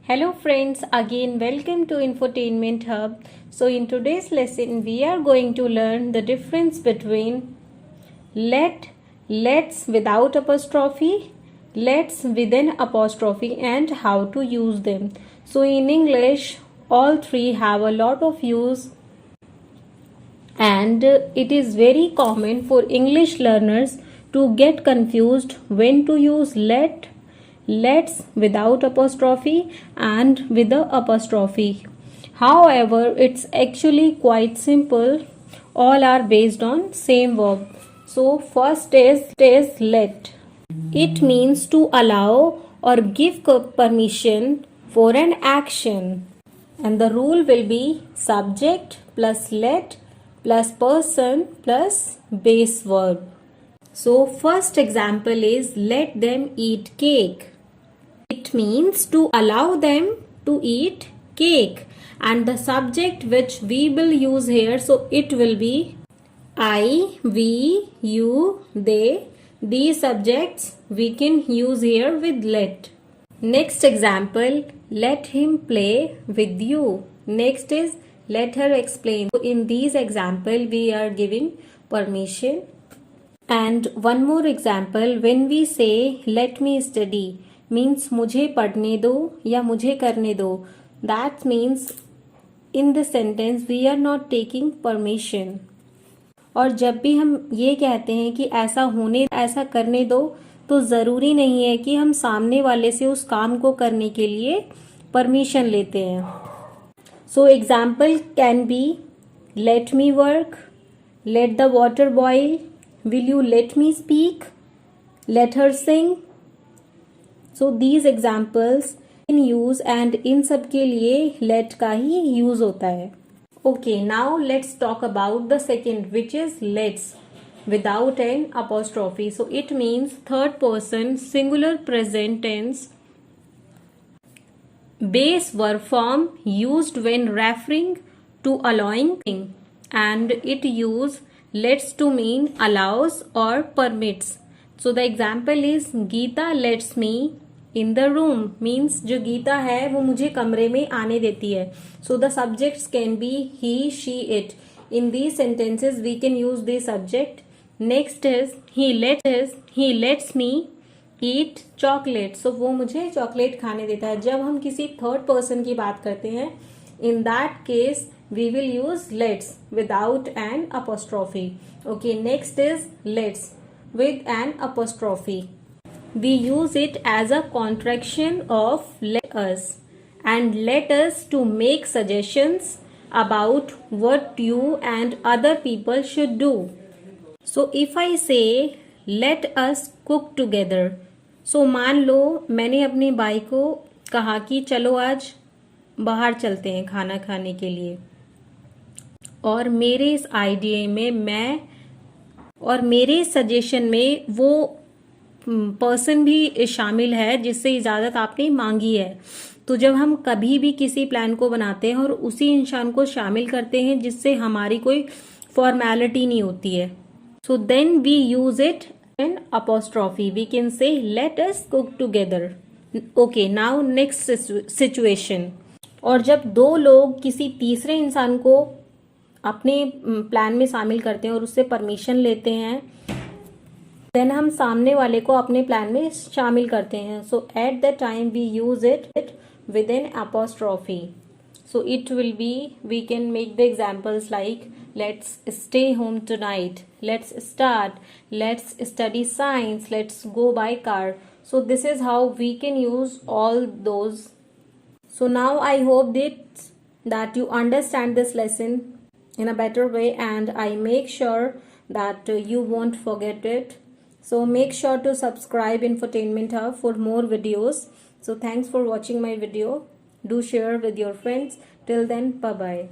Hello friends, again welcome to Infotainment Hub. So in today's lesson we are going to learn the difference between let's without apostrophe, let's with an apostrophe and how to use them. So in English all three have a lot of use and it is very common for English learners to get confused when to use let's without apostrophe and with the apostrophe. However, it's actually quite simple. All are based on same verb. So first is let. It means to allow or give permission for an action. And the rule will be subject plus let plus person plus base verb. So first example is let them eat cake. It means to allow them to eat cake, and the subject which we will use here, so it will be I, we, you, they. These subjects we can use here with let. Next example, let him play with you. Next is let her explain. So in these example we are giving permission. And one more example, when we say let me study, means मुझे पढ़ने दो या मुझे करने दो. That means in the sentence we are not taking permission. और जब भी हम ये कहते हैं कि ऐसा करने दो, तो ज़रूरी नहीं है कि हम सामने वाले से उस काम को करने के लिए परमिशन लेते हैं. So example can be let me work, let the water boil, will you let me speak, let her sing. So these examples in use and इन सब के लिए let का ही use होता है. Okay, now let's talk about the second, which is let's without an apostrophe. So it means third person singular present tense base verb form used when referring to allowing thing, and it use lets to mean allows or permits. So the example is Geeta lets me in the room, means जो गीता है वो मुझे कमरे में आने देती है. So the subjects can be he, she, it. In these sentences we can use the subject. Next is he lets me eat chocolate. So वो मुझे चॉकलेट खाने देता है. जब हम किसी थर्ड पर्सन की बात करते हैं, in that case we will use let's without an apostrophe. Okay, next is let's with an apostrophe. We use it as a contraction of let us, and let us to make suggestions about what you and other people should do. So if I say let us cook together, so मान लो मैंने अपनी भाई को कहा कि चलो आज बाहर चलते हैं खाना खाने के लिए, और मेरे इस आइडिया में और मेरे सजेशन में वो पर्सन भी शामिल है जिससे इजाज़त आपने मांगी है. तो जब हम कभी भी किसी प्लान को बनाते हैं और उसी इंसान को शामिल करते हैं जिससे हमारी कोई फॉर्मेलिटी नहीं होती है, so then we use it in apostrophe. We can say let us cook together. Okay, now next situation. और जब दो लोग किसी तीसरे इंसान को अपने प्लान में शामिल करते हैं और उससे परमिशन लेते हैं, देन हम सामने वाले को अपने प्लान में शामिल करते हैं. So at the time we use it with an apostrophe. So it will be, we can make the examples like let's stay home tonight, let's start, let's study science, let's go by car. So this is how we can use all those. So now I hope that you understand this lesson in a better way, and I make sure that you won't forget it. So make sure to subscribe Infotainment Hub for more videos. So thanks for watching my video. Do share with your friends. Till then, bye bye.